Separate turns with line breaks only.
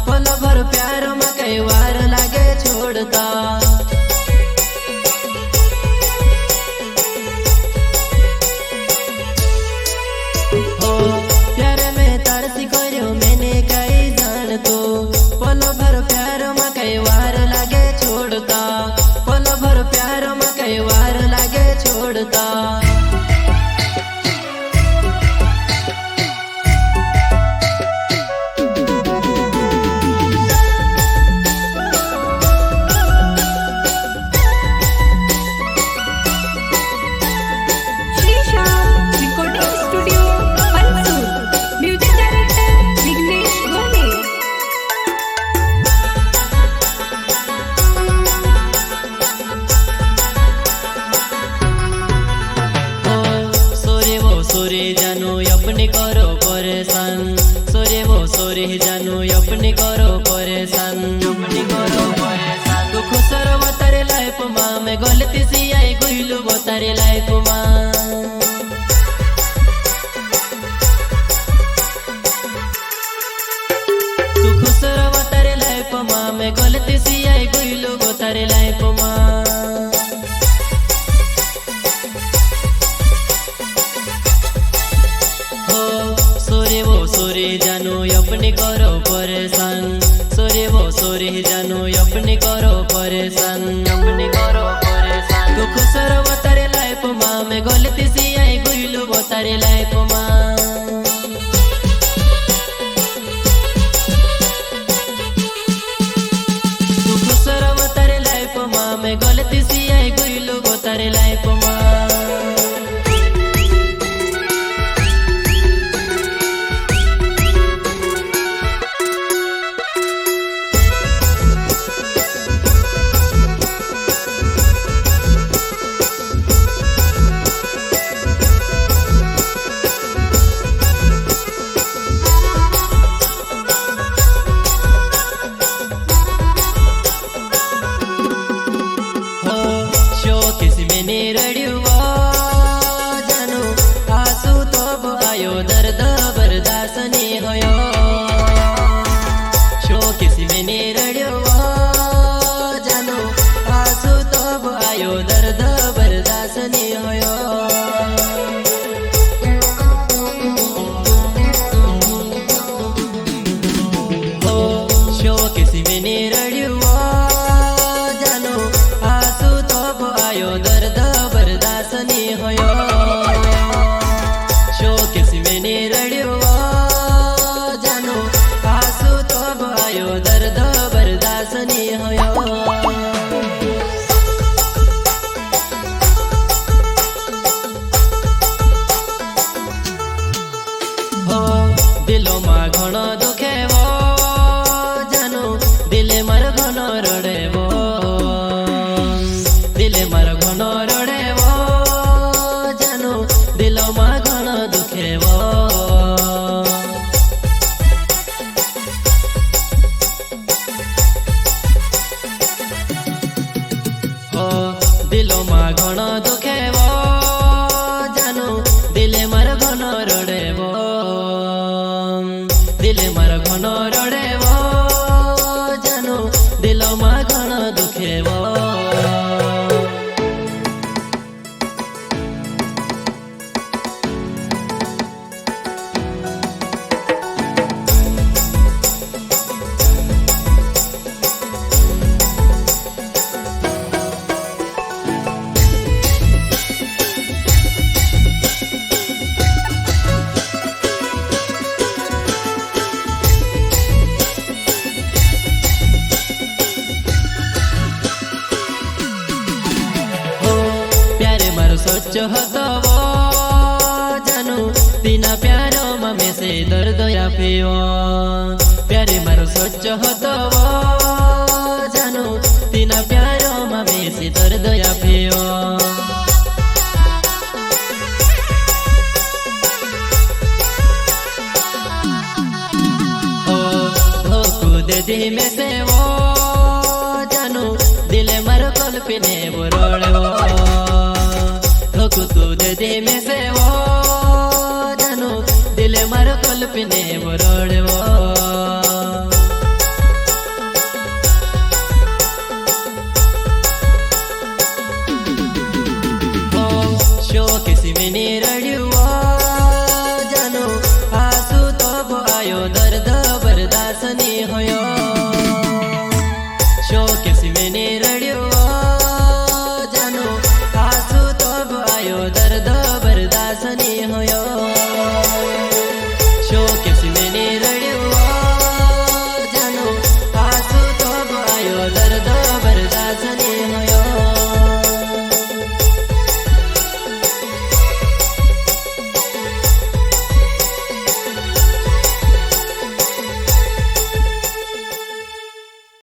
पल भर प्यार में कई वार लागे छोड़ता। हो प्यार में तरसी करो मैंने कई जान तो पल भर प्यार में कई वार लागे छोड़ता। पल भर प्यार में कई वार लागे छोड़ता। सोरे जानू अपने करो परेशान, सोरे वो सोरे जानू अपने करो परेशान, अपने करो परेशान। दुख सर वो तारे लाइफ माँ में गलती सी आई गुइलू वो तारे लाइफ माँ। दुख सर वो तारे लाइफ माँ में गलती सी आई गुइलू वो तारे लाइफ माँ। सोरे जानू अपने करो परेशान, सोरे वो सोरे जानू अपने करो परेशान, अपने करो परेशान। दुख सर वो तारे लाइफ माँ में गलती सी आई गुइलू वो तारे लाइफ माँ। दुख सर वो तारे लाइफ माँ में गलती सी आई गुइलू वो तारे लाइफ माँ। जानू आंसू तो आयो दर्द बर्दाश्त नहीं होयो। शो किसी में नहीं रड़ियो जानू आंसू तो आयो दर्द बर्दाश्त नहीं होयो। हो शो किसी में नहीं रड़ियो जानू आंसू तो आयो दर्द बर्दाश्त नहीं होयो। शो किसी में नहीं रड़ियो जानू आंसू तो आयो दर्द बर्दाश्त नहीं होयो। हो दिलो मां घणो दुखे वो जानू दिले मार घणो रड़े वो, दिले मार घणो रड़े वो जानू दिलो मां घणो दुखे वो। हो दिलो मां घणो दुखे वो जानू दिले मार घणो रड़े वो, दिले मार घणो रड़े वो जानू दिलो मां घणो दुखे वो। सोच હતો वो जानू तीना प्यारो में से दर्द या पियो प्यारे मारो सोच હતો वो जानू तीना प्यारो में से दर्द या पियो दी में से वो जानू दिले मर कल्पने वो रोड़ो धोकू तू दे में से वो जानू दिले मर कल्पने वो रोड़ो